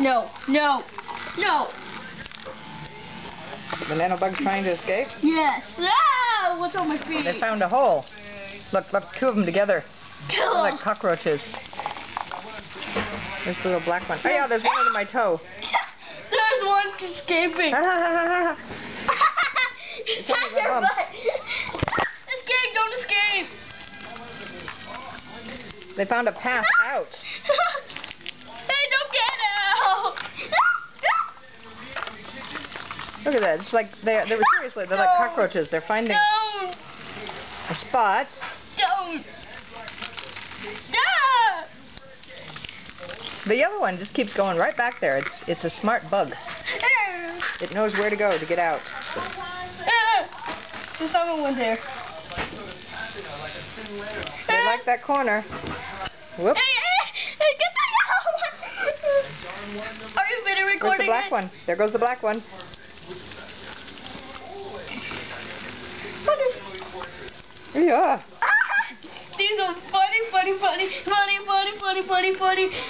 No, no, no. The nanobug's trying to escape? Yes. Ah, what's on my feet? They found a hole. Look, two of them together. They're like cockroaches. There's the little black one. Oh yeah, there's one under my toe. There's one escaping. It's under my bum. Escape, don't escape. They found a path out. Hey, don't get out. Look at that. It's like they were seriously, they're like cockroaches. They're finding a spot. Don't. The yellow one just keeps going right back there. It's a smart bug. It knows where to go to get out. There's another one there. They like that corner. Whoop. Hey, get the yellow one. Are you video recording? Where's the black one? There goes the black one. What is... Yeah. These are funny.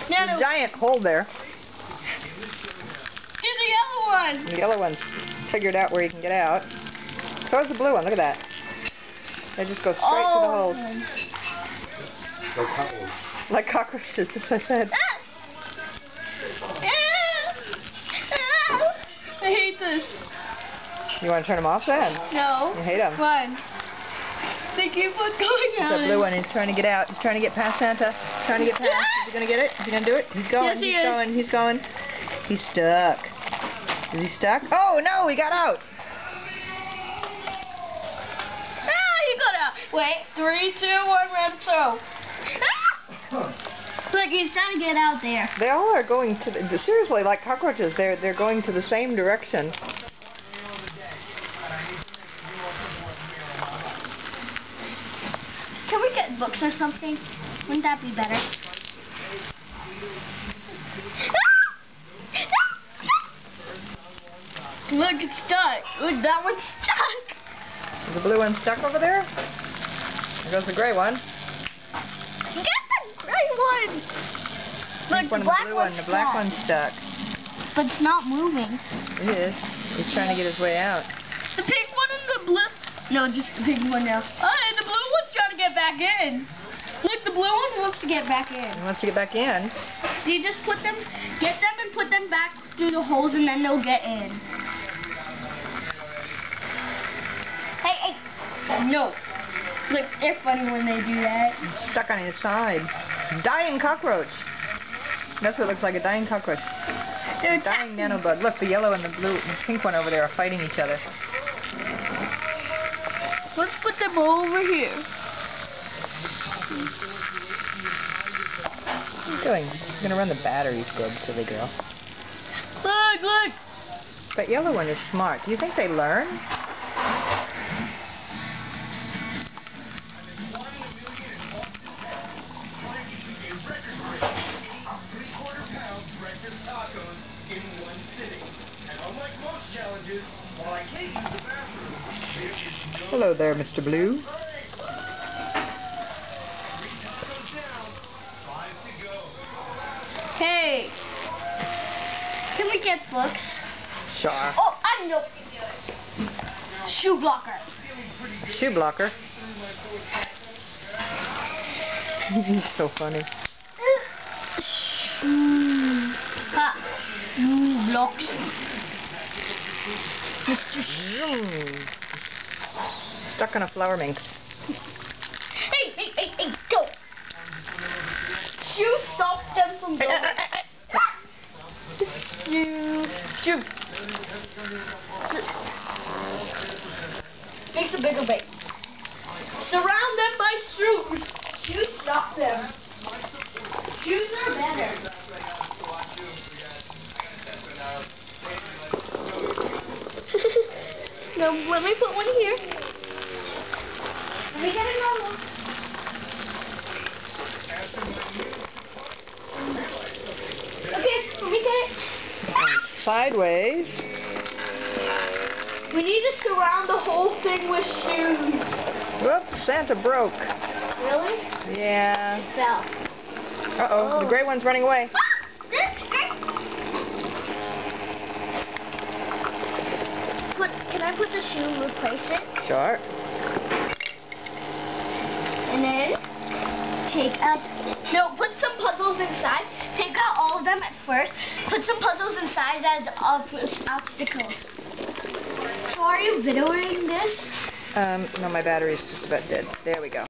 Now, Giant hole there. here's the yellow one. The yellow one's figured out where he can get out. So is the blue one. Look at that. They just go straight to the holes. Like cockroaches, as I said. I hate this. You want to turn them off then? No. You hate them. Fine. They keep on going out. The blue one is trying to get out. He's trying to get past Santa. Trying to get past. Is he going to get it? Is he going to do it? He's going. Yes, he He's is. going. He's going. He's stuck. Is he stuck? Oh, no, he got out. He got out. Wait, 3, 2, 1, round throw. Look, he's trying to get out there. They all are going to, seriously, like cockroaches. They're going to the same direction. Can we get books or something? Wouldn't that be better? Look, it's stuck. Look, that one's stuck. Is the blue one stuck over there? There goes the gray one. Get the gray one. Look, the black one's The black one's stuck. But it's not moving. It is. He's trying to get his way out. The pink one and the blue. No, just the pink one now. Oh, and the blue one's trying to get back in. Look, the blue one wants to get back in. He wants to get back in. See, just get them and put them back through the holes and then they'll get in. Hey. No. Look, they're funny when they do that. He's stuck on his side. Dying cockroach. That's what it looks like, a dying cockroach. They're Dying nanobug. Look, the yellow and the blue, the pink one over there are fighting each other. Let's put them over here. What are you doing? He's going to run the batteries dead, silly girl. Look. That yellow one is smart. Do you think they learn? Hello there, Mr. Blue. Hey. Can we get books? Sure. Oh, I know. Shoe blocker. Shoe blocker. He's so funny. Shoe blocks. Mr. Stuck on a flower minx. Hey, go! Shoe stops them from going. Shoe. Makes a bigger bait. Surround them by shoes. Shoes stop them. Shoes are better. Now let me put one here. Let me get another one. Okay, let me get it. And sideways. We need to surround the whole thing with shoes. Whoops, Santa broke. Really? Yeah. It fell. Uh-oh, the gray one's running away. I put the shoe and replace it? Sure. And then take out, no, put some puzzles inside. Take out all of them at first. Put some puzzles inside as obstacles. So are you videoing this? No, my battery's just about dead. There we go.